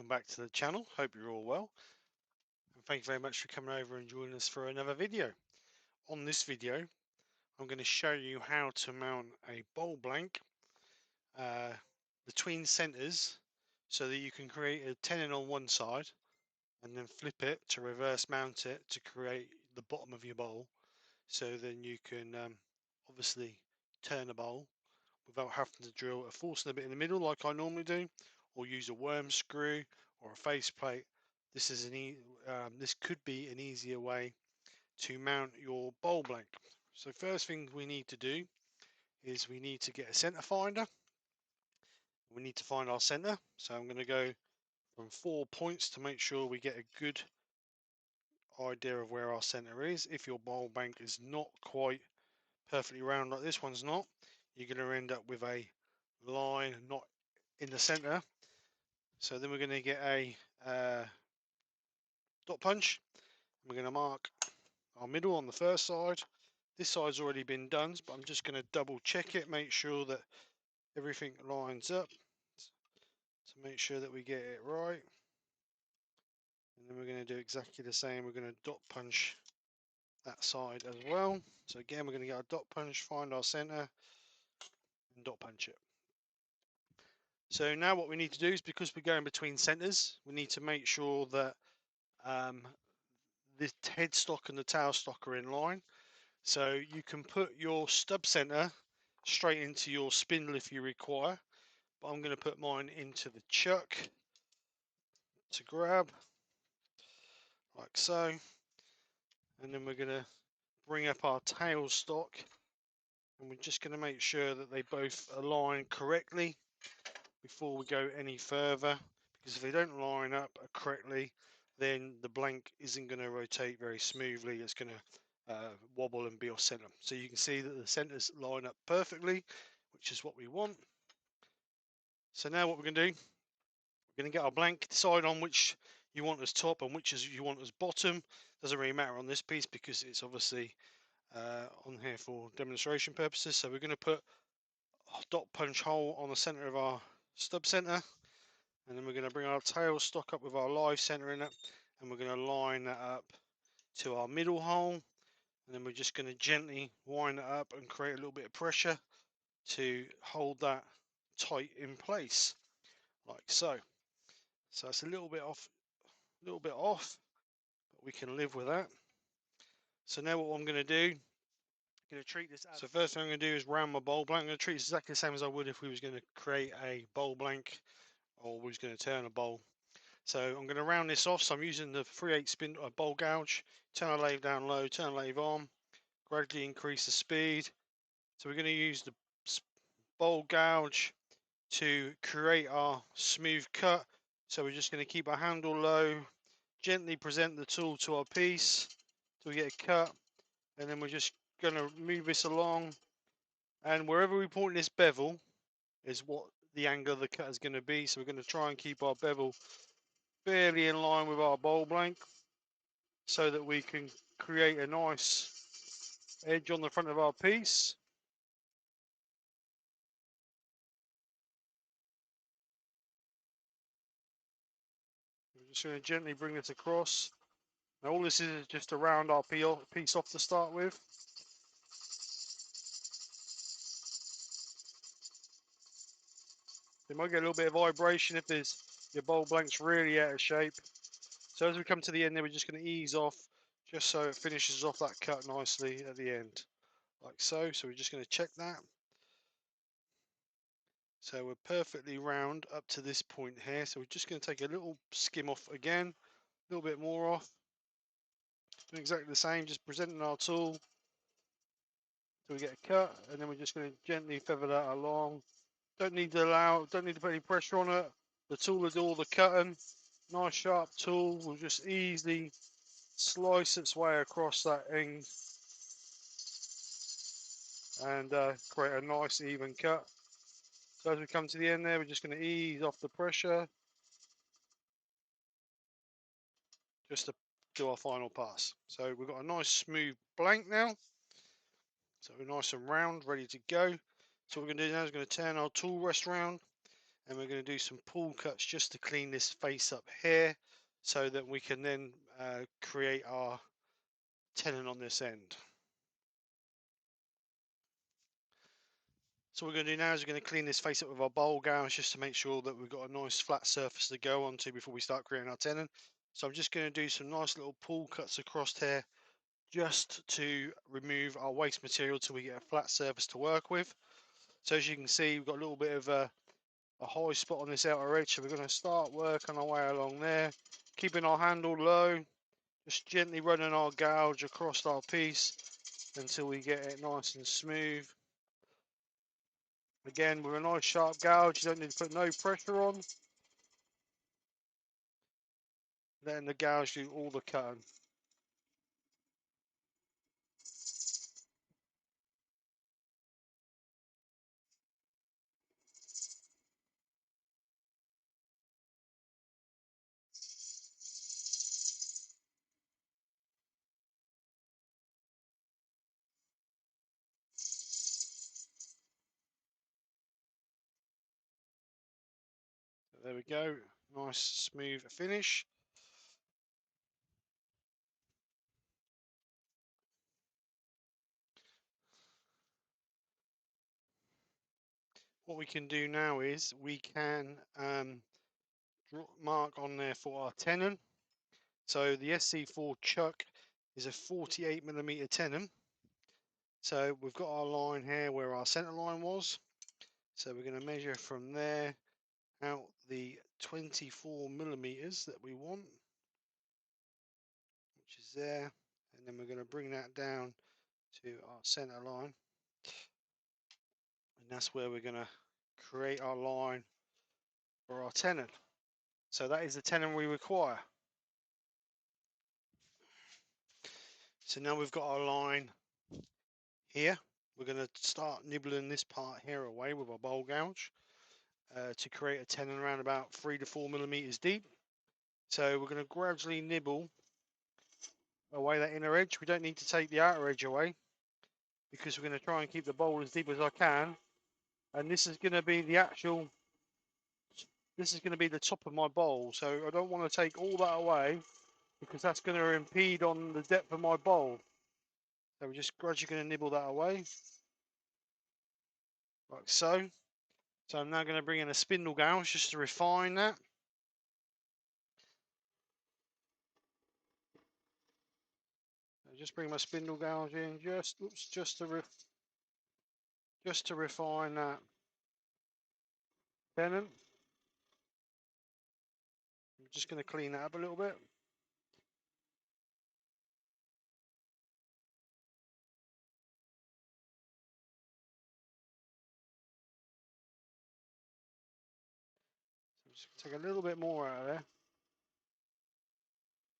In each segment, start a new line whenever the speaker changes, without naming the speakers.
welcome back to the channel. Hope you're all well, and thank you very much for coming over and joining us for another video. On this video I'm going to show you how to mount a bowl blank between centers so that you can create a tenon on one side and then flip it to reverse mount it to create the bottom of your bowl, so then you can obviously turn a bowl without having to drill a full snippet in the middle like I normally do, or use a worm screw or a faceplate. This is this could be an easier way to mount your bowl blank. So first thing we need to do is we need to get a center finder. We need to find our center. So I'm going to go from 4 points to make sure we get a good idea of where our center is. If your bowl blank is not quite perfectly round like this one's not, you're going to end up with a line not in the center. So then we're going to get a dot punch. We're going to mark our middle on the first side. This side's already been done, but I'm just going to double check it, make sure that everything lines up to make sure that we get it right. And then we're going to do exactly the same. We're going to dot punch that side as well. So again, we're going to get our dot punch, find our center, and dot punch it. So now what we need to do is, because we're going between centers, we need to make sure that the headstock and the tailstock are in line. So you can put your stub center straight into your spindle if you require, but I'm going to put mine into the chuck to grab, like so. And then we're going to bring up our tailstock, and we're just going to make sure that they both align correctly before we go any further, because if they don't line up correctly, then the blank isn't going to rotate very smoothly. It's going to wobble and be off center. So you can see that the centers line up perfectly, which is what we want. So now what we're going to do, we're going to get our blank, decide on which you want as top and which you want as bottom. Doesn't really matter on this piece because it's obviously on here for demonstration purposes. So we're going to put a dot punch hole on the center of our stub center, and then we're going to bring our tail stock up with our live center in it, and we're going to line that up to our middle hole, and then we're just going to gently wind it up and create a little bit of pressure to hold that tight in place, like so. So it's a little bit off, but we can live with that. So now what I'm going to do, I'm going to treat this as, so first thing I'm going to do is round my bowl blank. I'm going to treat this exactly the same as I would if we was going to create a bowl blank or we was going to turn a bowl. So I'm going to round this off. So I'm using the 3/8 spindle bowl gouge, turn our lathe down low, turn our lathe on, gradually increase the speed. So we're going to use the bowl gouge to create our smooth cut. So we're just going to keep our handle low, gently present the tool to our piece till we get a cut, and then we're just going to move this along, and wherever we point this bevel is what the angle of the cut is going to be. So we're going to try and keep our bevel fairly in line with our bowl blank so that we can create a nice edge on the front of our piece. We're just going to gently bring this across. Now all this is just to round our piece off to start with. You might get a little bit of vibration if your bowl blank's really out of shape. So as we come to the end there, we're just going to ease off just so it finishes off that cut nicely at the end, like so. So we're just going to check that. So we're perfectly round up to this point here. So we're just going to take a little skim off again, a little bit more off. Doing exactly the same, just presenting our tool till we get a cut, and then we're just going to gently feather that along. Don't need to put any pressure on it. The tool will do all the cutting. Nice sharp tool will just easily slice its way across that end and create a nice even cut. So as we come to the end there, we're just going to ease off the pressure just to do our final pass. So we've got a nice smooth blank now. So we're nice and round, ready to go. So what we're going to do now is going to turn our tool rest round, and we're going to do some pull cuts just to clean this face up here, so that we can then create our tenon on this end. So what we're going to do now is we're going to clean this face up with our bowl gouge just to make sure that we've got a nice flat surface to go onto before we start creating our tenon. So I'm just going to do some nice little pull cuts across here just to remove our waste material till we get a flat surface to work with. So as you can see, we've got a little bit of a high spot on this outer edge, so we're going to start working our way along there, keeping our handle low, just gently running our gouge across our piece until we get it nice and smooth. Again, with a nice sharp gouge, you don't need to put no pressure on. Letting the gouge do all the cutting. So there we go, nice smooth finish. What we can do now is we can mark on there for our tenon. So the SC4 chuck is a 48mm tenon. So we've got our line here where our center line was. So we're going to measure from there out the 24mm that we want, which is there. And then we're going to bring that down to our center line. And that's where we're going to create our line for our tenon. So that is the tenon we require. So now we've got our line here. We're going to start nibbling this part here away with our bowl gouge to create a tenon around about 3 to 4mm deep. So we're going to gradually nibble away that inner edge. We don't need to take the outer edge away because we're going to try and keep the bowl as deep as I can. And this is going to be the actual, this is going to be the top of my bowl. So I don't want to take all that away because that's going to impede on the depth of my bowl. So we're just gradually going to nibble that away, like so. So I'm now going to bring in a spindle gouge just to refine that. So just bring my spindle gouge in, just to refine that tenon. I'm just going to clean that up a little bit. So just take a little bit more out of there.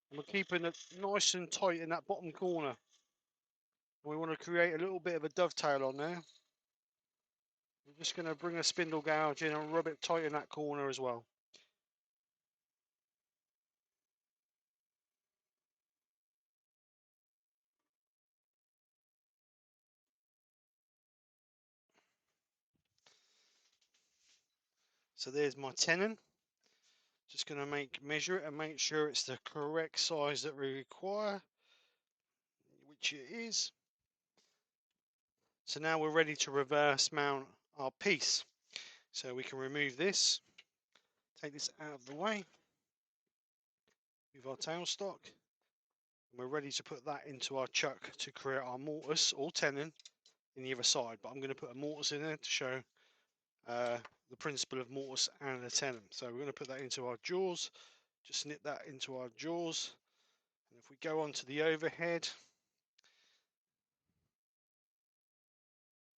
And we're keeping it nice and tight in that bottom corner. We want to create a little bit of a dovetail on there. We're just going to bring a spindle gouge in and rub it tight in that corner as well. So there's my tenon. Just going to measure it and make sure it's the correct size that we require, which it is. So now we're ready to reverse mount our piece. So we can remove this, take this out of the way, move our tailstock, and we're ready to put that into our chuck to create our mortise or tenon in the other side. But I'm going to put a mortise in there to show the principle of mortise and a tenon. So we're going to put that into our jaws, just snip that into our jaws. And if we go on to the overhead,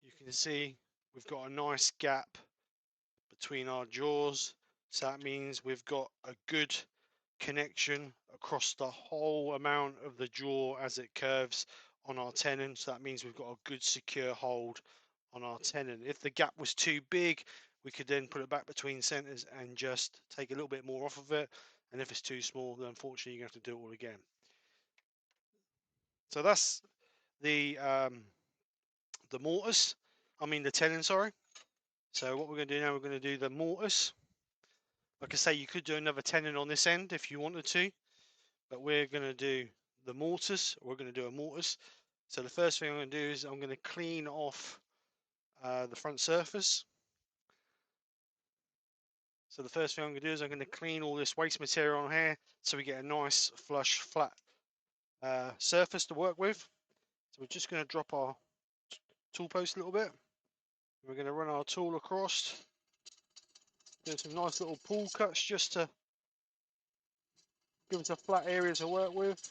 you can see we've got a nice gap between our jaws. So that means we've got a good connection across the whole amount of the jaw as it curves on our tenon. So that means we've got a good secure hold on our tenon. If the gap was too big, we could then put it back between centers and just take a little bit more off of it. And if it's too small, then unfortunately you're going to have to do it all again. So that's the mortise. I mean the tenon, sorry. So what we're going to do now, we're going to do the mortise. Like I say, you could do another tenon on this end if you wanted to, but we're going to do the mortise, or we're going to do a mortise. So the first thing I'm going to do is I'm going to clean off the front surface. So the first thing I'm going to do is I'm going to clean all this waste material on here so we get a nice flush flat surface to work with. So we're just going to drop our tool post a little bit. We're going to run our tool across, do some nice little pull cuts just to give us a flat area to work with.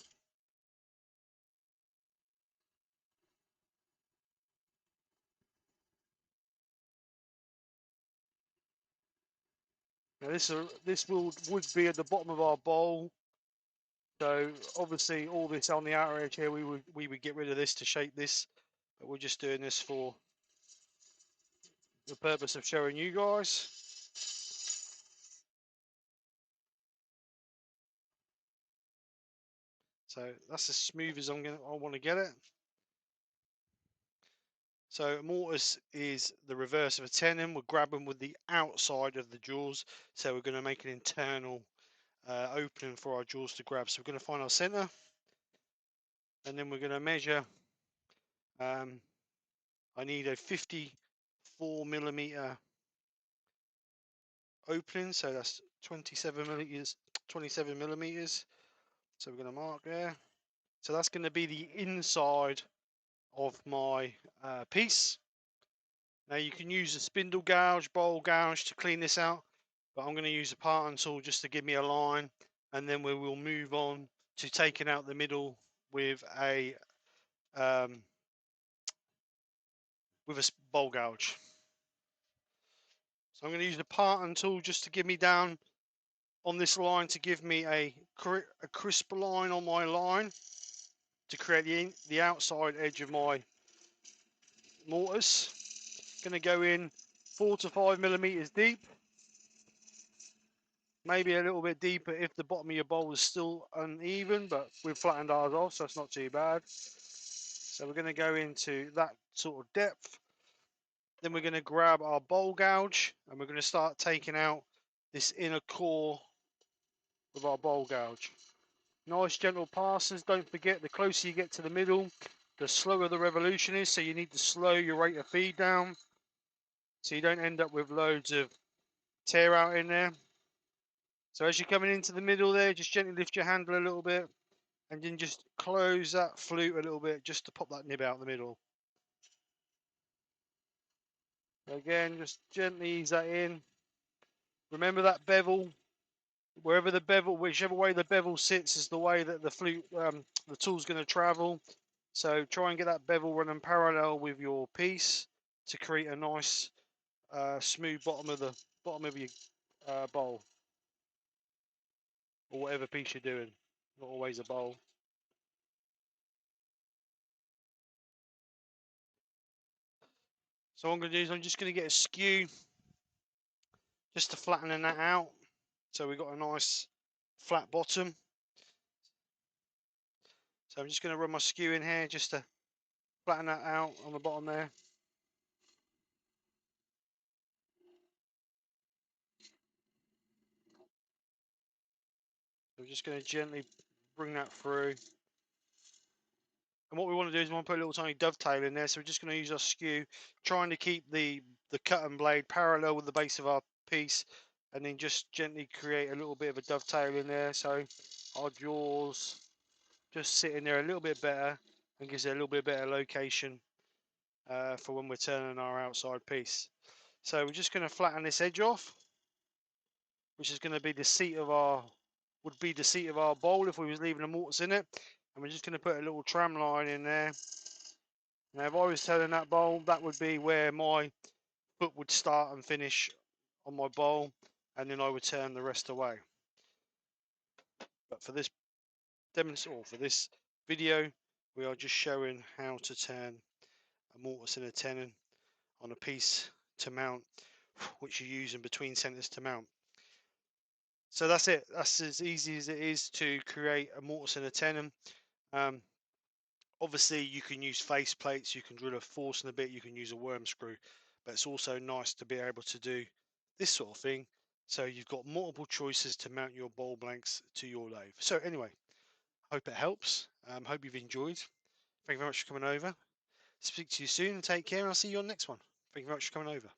Now this would be at the bottom of our bowl. So obviously all this on the outer edge here, we would get rid of this to shape this, but we're just doing this for the purpose of showing you guys. So that's as smooth as I want to get it. So a mortise is the reverse of a tenon. We're grabbing with the outside of the jaws, so we're going to make an internal opening for our jaws to grab. So we're going to find our center, and then we're going to measure. I need a 54mm opening, so that's 27 millimeters. 27 millimeters. So we're going to mark there. So that's going to be the inside of my piece. Now you can use a spindle gouge, bowl gouge to clean this out, but I'm going to use a parting tool just to give me a line, and then we will move on to taking out the middle with a bowl gouge. So I'm going to use the parting tool just to give me down on this line, to give me a crisp line on my line to create the outside edge of my mortise. Going to go in 4 to 5 millimeters deep, maybe a little bit deeper if the bottom of your bowl is still uneven, but we've flattened ours off, so it's not too bad. So we're going to go into that sort of depth. Then we're going to grab our bowl gouge and we're going to start taking out this inner core with our bowl gouge. Nice gentle passes. Don't forget, the closer you get to the middle, the slower the revolution is, so you need to slow your rate of feed down so you don't end up with loads of tear out in there. So as you're coming into the middle there, just gently lift your handle a little bit and then just close that flute a little bit just to pop that nib out the middle. Again, just gently ease that in. Remember that bevel, wherever the bevel, whichever way the bevel sits is the way that the flute, the tool's going to travel. So try and get that bevel running parallel with your piece to create a nice smooth bottom of your bowl, or whatever piece you're doing. Not always a bowl. So what I'm going to do is I'm just going to get a skew just to flatten that out. So we've got a nice flat bottom. So I'm just going to run my skew in here just to flatten that out on the bottom there. So we're just going to gently bring that through. And what we want to do is we want to put a little tiny dovetail in there. So we're just going to use our skew, trying to keep the cutting blade parallel with the base of our piece, and then just gently create a little bit of a dovetail in there. So our jaws just sit in there a little bit better and gives it a little bit better location for when we're turning our outside piece. So we're just going to flatten this edge off, which is going to be the seat of our bowl if we was leaving a mortise in it. And we're just going to put a little tram line in there. Now if I was turning that bowl, that would be where my foot would start and finish on my bowl, and then I would turn the rest away. But for this demonstration, or for this video, we are just showing how to turn a mortise and a tenon on a piece to mount, which you're using between centers to mount. So that's it. That's as easy as it is to create a mortise and a tenon. Obviously you can use face plates, you can drill a force in a bit, you can use a worm screw, but it's also nice to be able to do this sort of thing So you've got multiple choices to mount your bowl blanks to your lathe. So anyway, hope it helps. Hope you've enjoyed. Thank you very much for coming over. Speak to you soon. Take care. I'll see you on the next one. Thank you very much for coming over.